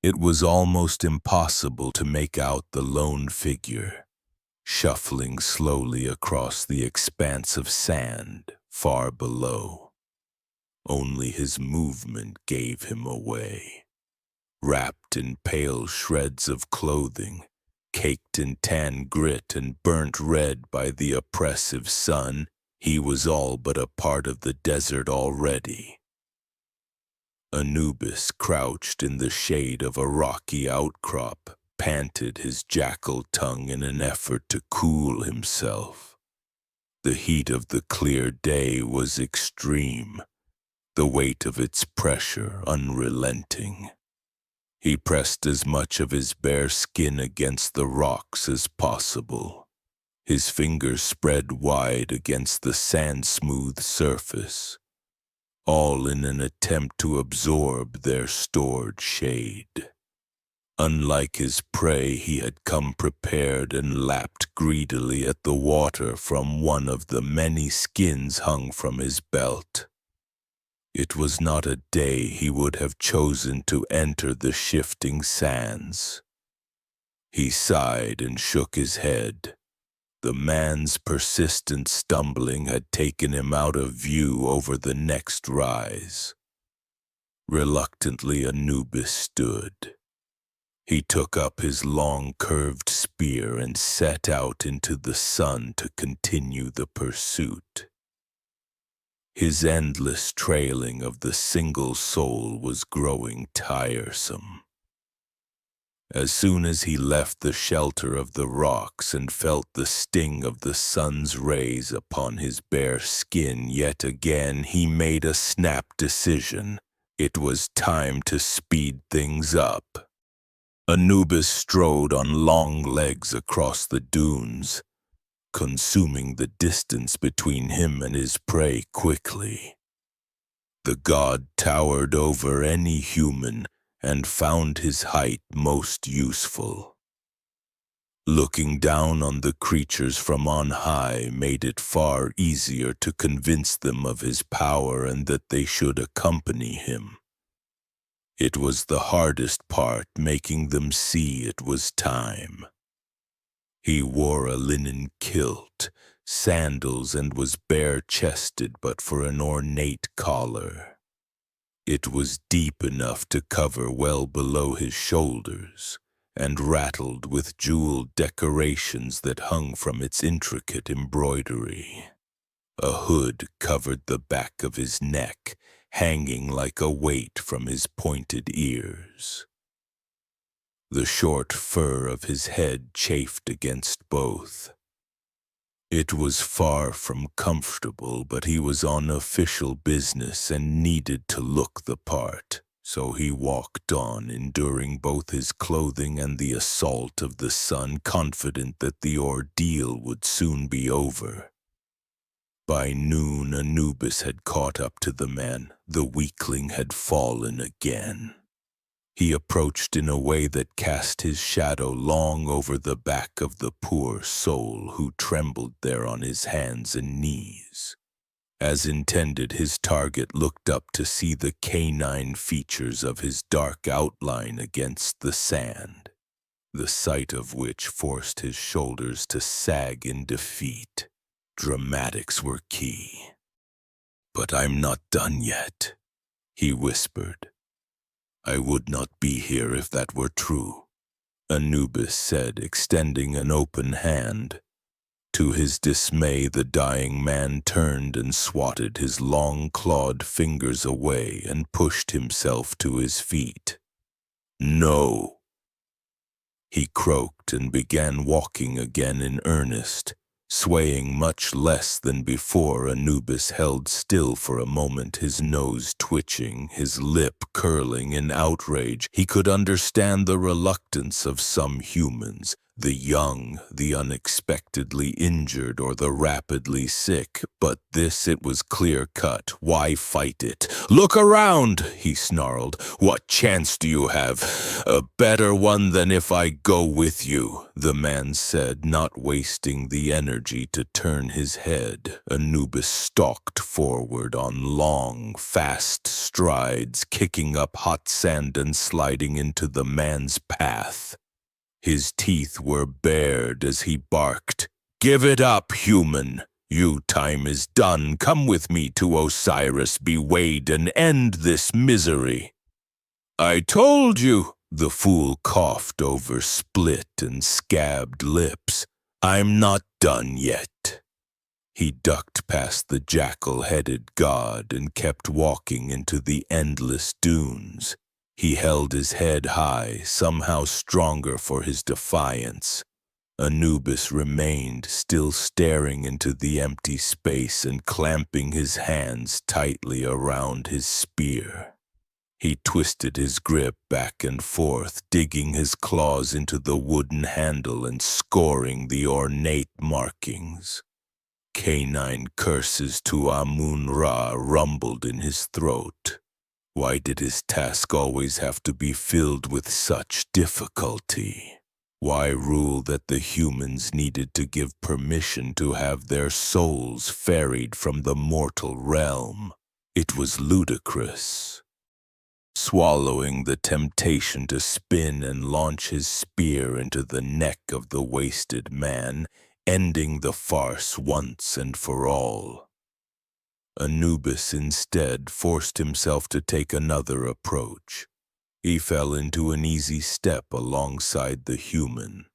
It was almost impossible to make out the lone figure, shuffling slowly across the expanse of sand far below. Only his movement gave him away. Wrapped in pale shreds of clothing, caked in tan grit and burnt red by the oppressive sun, he was all but a part of the desert already. Anubis, crouched in the shade of a rocky outcrop, panted his jackal tongue in an effort to cool himself. The heat of the clear day was extreme, the weight of its pressure unrelenting. He pressed as much of his bare skin against the rocks as possible, his fingers spread wide against the sand-smooth surface, all in an attempt to absorb their stored shade. Unlike his prey, he had come prepared and lapped greedily at the water from one of the many skins hung from his belt. It was not a day he would have chosen to enter the shifting sands. He sighed and shook his head. The man's persistent stumbling had taken him out of view over the next rise. Reluctantly, Anubis stood. He took up his long curved spear and set out into the sun to continue the pursuit. His endless trailing of the single soul was growing tiresome. As soon as he left the shelter of the rocks and felt the sting of the sun's rays upon his bare skin yet again, he made a snap decision. It was time to speed things up. Anubis strode on long legs across the dunes, consuming the distance between him and his prey quickly. The god towered over any human and found his height most useful. Looking down on the creatures from on high made it far easier to convince them of his power and that they should accompany him. It was the hardest part, making them see it was time. He wore a linen kilt, sandals, and was bare-chested but for an ornate collar. It was deep enough to cover well below his shoulders, and rattled with jeweled decorations that hung from its intricate embroidery. A hood covered the back of his neck, hanging like a weight from his pointed ears. The short fur of his head chafed against both. It was far from comfortable, but he was on official business and needed to look the part, so he walked on, enduring both his clothing and the assault of the sun, confident that the ordeal would soon be over. By noon, Anubis had caught up to the man. The weakling had fallen again. He approached in a way that cast his shadow long over the back of the poor soul who trembled there on his hands and knees. As intended, his target looked up to see the canine features of his dark outline against the sand, the sight of which forced his shoulders to sag in defeat. Dramatics were key. "But I'm not done yet," he whispered. "I would not be here if that were true," Anubis said, extending an open hand. To his dismay, the dying man turned and swatted his long clawed fingers away and pushed himself to his feet. "No," he croaked and began walking again in earnest. Swaying much less than before, Anubis held still for a moment, his nose twitching, his lip curling in outrage. He could understand the reluctance of some humans, The young, the unexpectedly injured, or the rapidly sick, but this it was clear-cut. Why fight it? "Look around," he snarled. "What chance do you have? A better one than if I go with you," the man said, not wasting the energy to turn his head. Anubis stalked forward on long, fast strides, kicking up hot sand and sliding into the man's path. His teeth were bared as he barked, "Give it up, human! Your time is done. Come with me to Osiris, be weighed, and end this misery." "I told you," the fool coughed over split and scabbed lips. "I'm not done yet." He ducked past the jackal-headed god and kept walking into the endless dunes. He held his head high, somehow stronger for his defiance. Anubis remained, still staring into the empty space and clamping his hands tightly around his spear. He twisted his grip back and forth, digging his claws into the wooden handle and scoring the ornate markings. Canine curses to Amun-Ra rumbled in his throat. Why did his task always have to be filled with such difficulty? Why rule that the humans needed to give permission to have their souls ferried from the mortal realm? It was ludicrous. Swallowing the temptation to spin and launch his spear into the neck of the wasted man, ending the farce once and for all. Anubis instead forced himself to take another approach. He fell into an easy step alongside the human.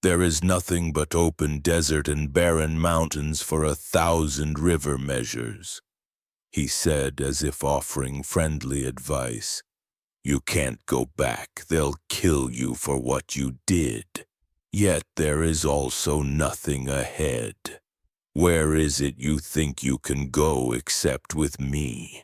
"There is nothing but open desert and barren mountains for 1,000 river measures," he said as if offering friendly advice. "You can't go back. They'll kill you for what you did. Yet there is also nothing ahead. Where is it you think you can go except with me?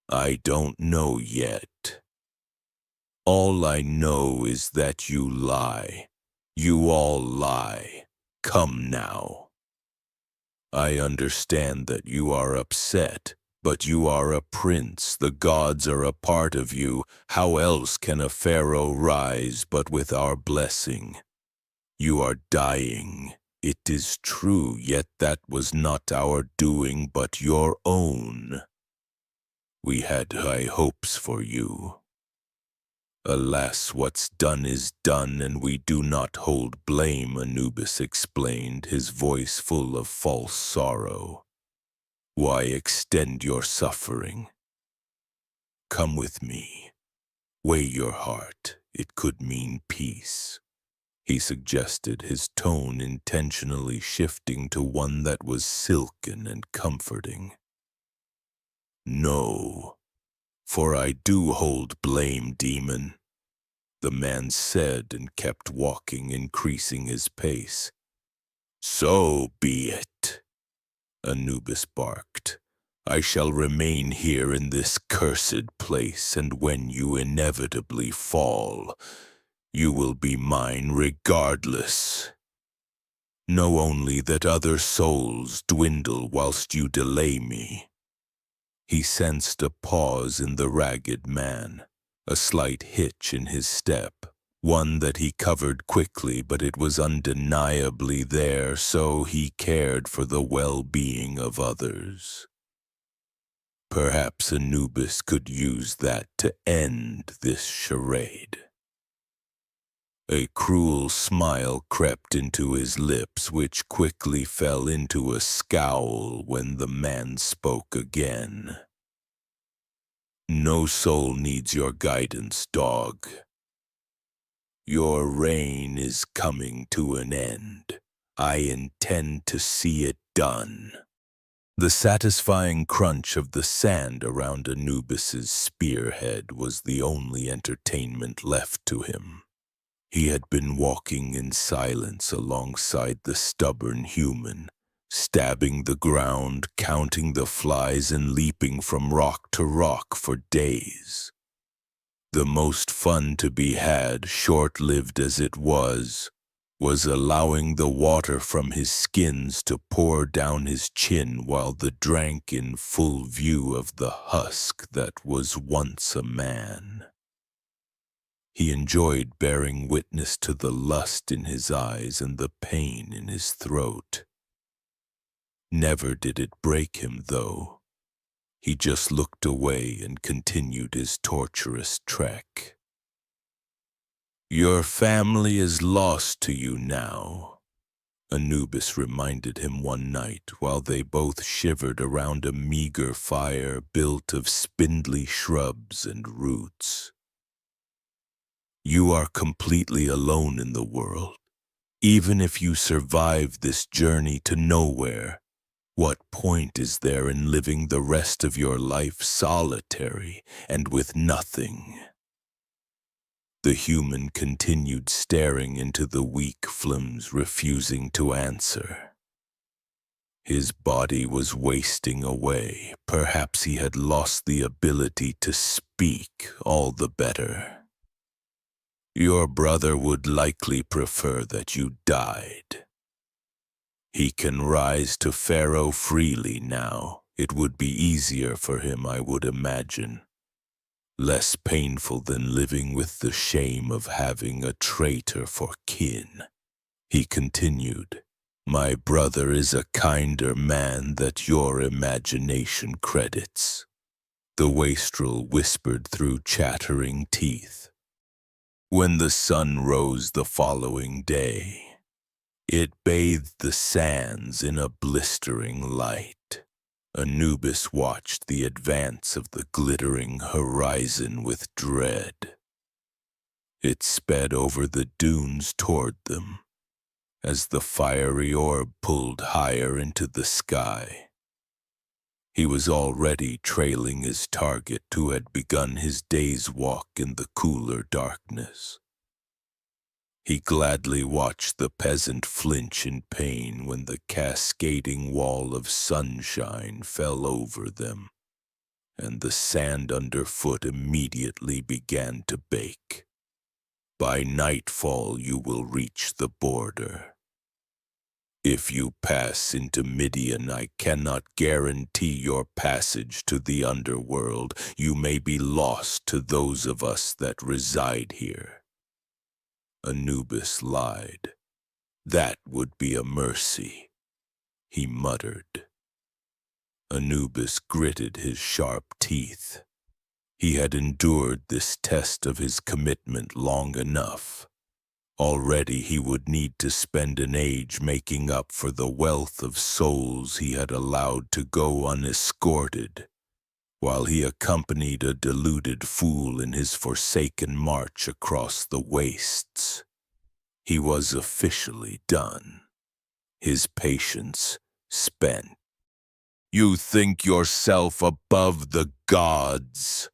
I don't know yet. All I know is that you lie. You all lie. Come now. I understand that you are upset, but you are a prince. The gods are a part of you. How else can a pharaoh rise but with our blessing? You are dying. It is true, yet that was not our doing but your own. We had high hopes for you. Alas, what's done is done, and we do not hold blame," Anubis explained, his voice full of false sorrow. "Why extend your suffering? Come with me. Weigh your heart. It could mean peace," he suggested, his tone intentionally shifting to one that was silken and comforting. "No, for I do hold blame, demon," the man said and kept walking, increasing his pace. "So be it," Anubis barked. "I shall remain here in this cursed place, and when you inevitably fall, you will be mine regardless. Know only that other souls dwindle whilst you delay me." He sensed a pause in the ragged man, a slight hitch in his step, one that he covered quickly, but it was undeniably there, so he cared for the well-being of others. Perhaps Anubis could use that to end this charade. A cruel smile crept into his lips, which quickly fell into a scowl when the man spoke again. "No soul needs your guidance, dog. Your reign is coming to an end. I intend to see it done." The satisfying crunch of the sand around Anubis's spearhead was the only entertainment left to him. He had been walking in silence alongside the stubborn human, stabbing the ground, counting the flies, and leaping from rock to rock for days. The most fun to be had, short-lived as it was, was allowing the water from his skins to pour down his chin while they drank in full view of the husk that was once a man. He enjoyed bearing witness to the lust in his eyes and the pain in his throat. Never did it break him, though. He just looked away and continued his torturous trek. "Your family is lost to you now," Anubis reminded him one night while they both shivered around a meager fire built of spindly shrubs and roots. "You are completely alone in the world. Even if you survive this journey to nowhere, what point is there in living the rest of your life solitary and with nothing?" The human continued staring into the weak flames, refusing to answer. His body was wasting away. Perhaps he had lost the ability to speak, all the better. "Your brother would likely prefer that you died. He can rise to Pharaoh freely now. It would be easier for him, I would imagine. Less painful than living with the shame of having a traitor for kin." He continued, "My brother is a kinder man that your imagination credits." The wastrel whispered through chattering teeth. When the sun rose the following day, it bathed the sands in a blistering light. Anubis watched the advance of the glittering horizon with dread. It sped over the dunes toward them, as the fiery orb pulled higher into the sky. He was already trailing his target, who had begun his day's walk in the cooler darkness. He gladly watched the peasant flinch in pain when the cascading wall of sunshine fell over them, and the sand underfoot immediately began to bake. By nightfall you will reach the border. If you pass into Midian, I cannot guarantee your passage to the underworld. You may be lost to those of us that reside here." Anubis lied. "That would be a mercy," he muttered. Anubis gritted his sharp teeth. He had endured this test of his commitment long enough. Already he would need to spend an age making up for the wealth of souls he had allowed to go unescorted, while he accompanied a deluded fool in his forsaken march across the wastes. He was officially done, his patience spent. "You think yourself above the gods,"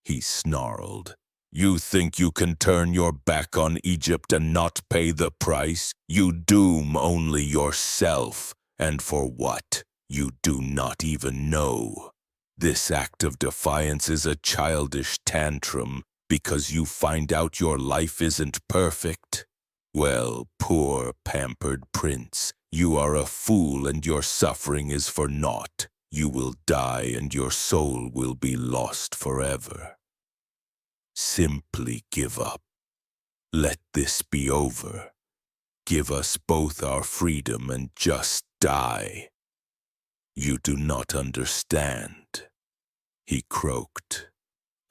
he snarled. "You think you can turn your back on Egypt and not pay the price? You doom only yourself, and for what, you do not even know. This act of defiance is a childish tantrum because you find out your life isn't perfect. Well, poor pampered prince, you are a fool and your suffering is for naught. You will die and your soul will be lost forever. Simply give up. Let this be over. Give us both our freedom and just die." "You do not understand," he croaked.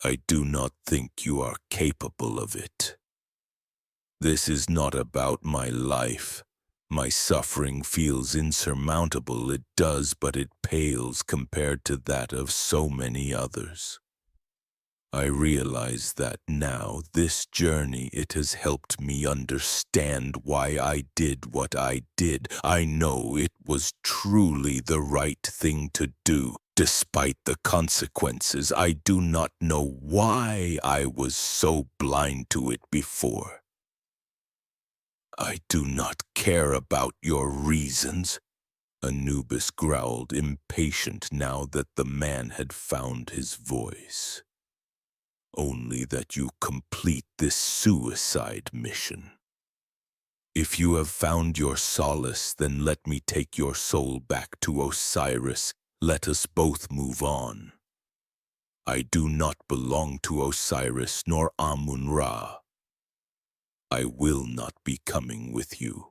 "I do not think you are capable of it. This is not about my life. My suffering feels insurmountable, it does, but it pales compared to that of so many others. I realize that now, this journey, it has helped me understand why I did what I did. I know it was truly the right thing to do, despite the consequences. I do not know why I was so blind to it before. I do not care about your reasons," Anubis growled, impatient now that the man had found his voice. "Only that you complete this suicide mission. If you have found your solace, then let me take your soul back to Osiris. Let us both move on. I do not belong to Osiris nor Amun-Ra. I will not be coming with you.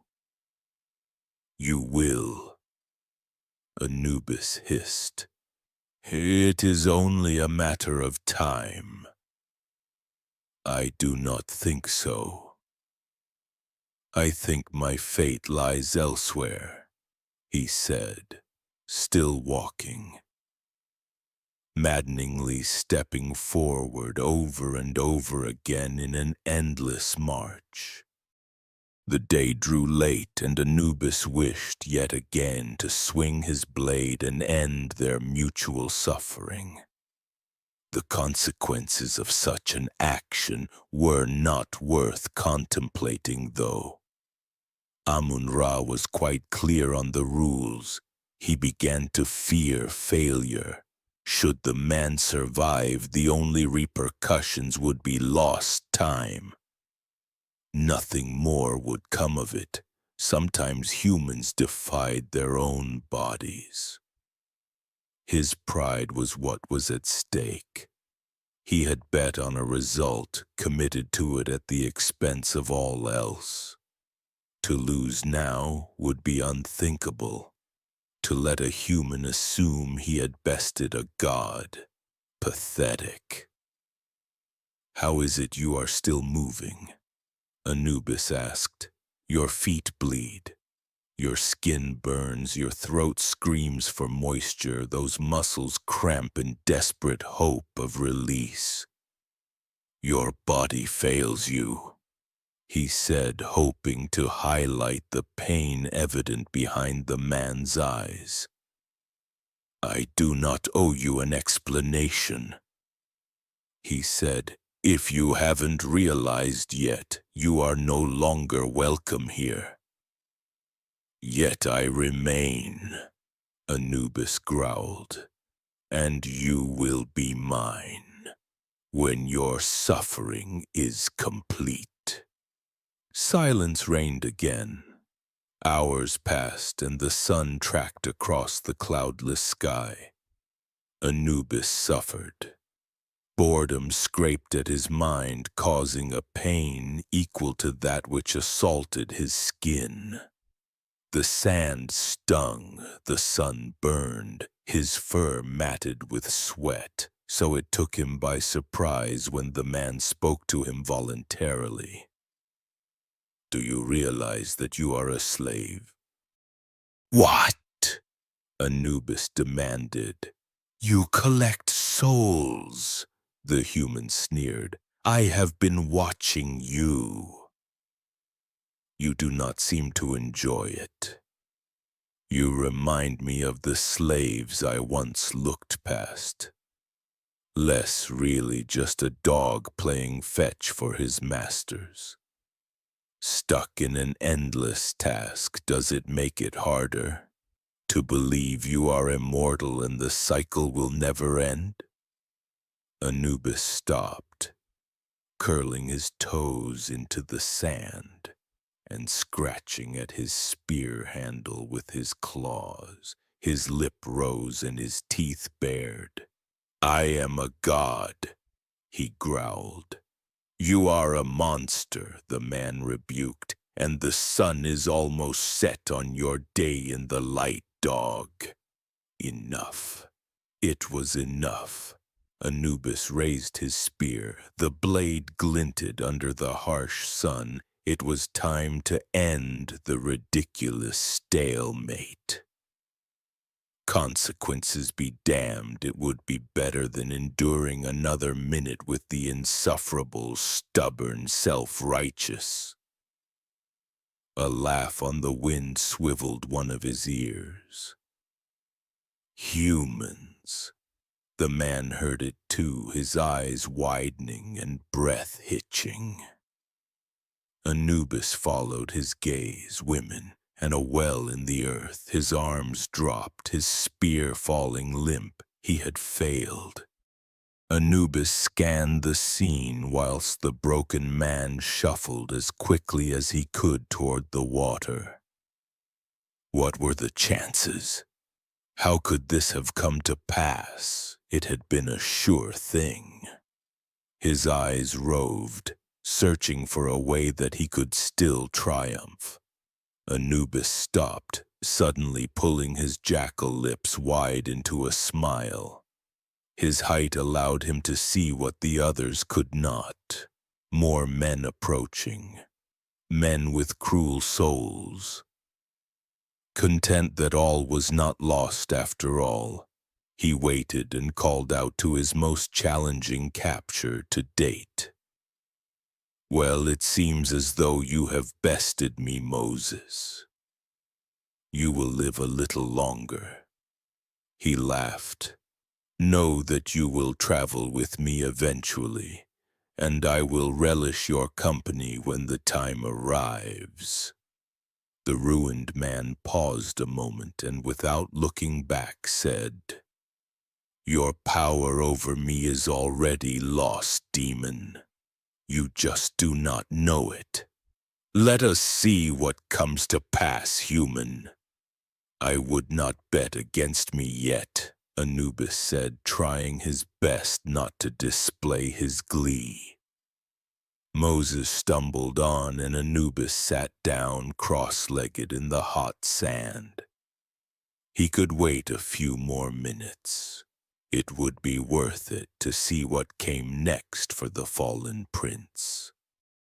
You will, Anubis hissed. It is only a matter of time. I do not think so. I think my fate lies elsewhere, he said, still walking, maddeningly stepping forward over and over again in an endless march. The day drew late, and Anubis wished yet again to swing his blade and end their mutual suffering. The consequences of such an action were not worth contemplating, though. Amun-Ra was quite clear on the rules. He began to fear failure. Should the man survive, the only repercussions would be lost time. Nothing more would come of it. Sometimes humans defied their own bodies. His pride was what was at stake. He had bet on a result, committed to it at the expense of all else. To lose now would be unthinkable. To let a human assume he had bested a god. Pathetic. How is it you are still moving? Anubis asked. Your feet bleed. Your skin burns, your throat screams for moisture, those muscles cramp in desperate hope of release. Your body fails you, he said, hoping to highlight the pain evident behind the man's eyes. I do not owe you an explanation, he said. If you haven't realized yet, you are no longer welcome here. Yet I remain, Anubis growled, and you will be mine when your suffering is complete. Silence reigned again. Hours passed, and the sun tracked across the cloudless sky. Anubis suffered. Boredom scraped at his mind, causing a pain equal to that which assaulted his skin. The sand stung, the sun burned, his fur matted with sweat, so it took him by surprise when the man spoke to him voluntarily. Do you realize that you are a slave? What? Anubis demanded. You collect souls, the human sneered. I have been watching you. You do not seem to enjoy it. You remind me of the slaves I once looked past. Less really just a dog playing fetch for his masters. Stuck in an endless task, does it make it harder to believe you are immortal and the cycle will never end? Anubis stopped, curling his toes into the sand and scratching at his spear handle with his claws. His lip rose and his teeth bared. I am a god, he growled. You are a monster, the man rebuked, and the sun is almost set on your day in the light, dog. Enough. It was enough. Anubis raised his spear. The blade glinted under the harsh sun. It was time to end the ridiculous stalemate. Consequences be damned, it would be better than enduring another minute with the insufferable, stubborn, self-righteous. A laugh on the wind swiveled one of his ears. Humans. The man heard it too, his eyes widening and breath hitching. Anubis followed his gaze, women, and a well in the earth. His arms dropped, his spear falling limp. He had failed. Anubis scanned the scene whilst the broken man shuffled as quickly as he could toward the water. What were the chances? How could this have come to pass? It had been a sure thing. His eyes roved, searching for a way that he could still triumph. Anubis stopped, suddenly pulling his jackal lips wide into a smile. His height allowed him to see what the others could not. More men approaching. Men with cruel souls. Content that all was not lost after all, he waited and called out to his most challenging capture to date. "Well, it seems as though you have bested me, Moses. You will live a little longer." He laughed. "Know that you will travel with me eventually, and I will relish your company when the time arrives." The ruined man paused a moment and without looking back said, "Your power over me is already lost, demon. You just do not know it. Let us see what comes to pass, human." "I would not bet against me yet," Anubis said, trying his best not to display his glee. Moses stumbled on and Anubis sat down cross-legged in the hot sand. He could wait a few more minutes. It would be worth it to see what came next for the fallen prince.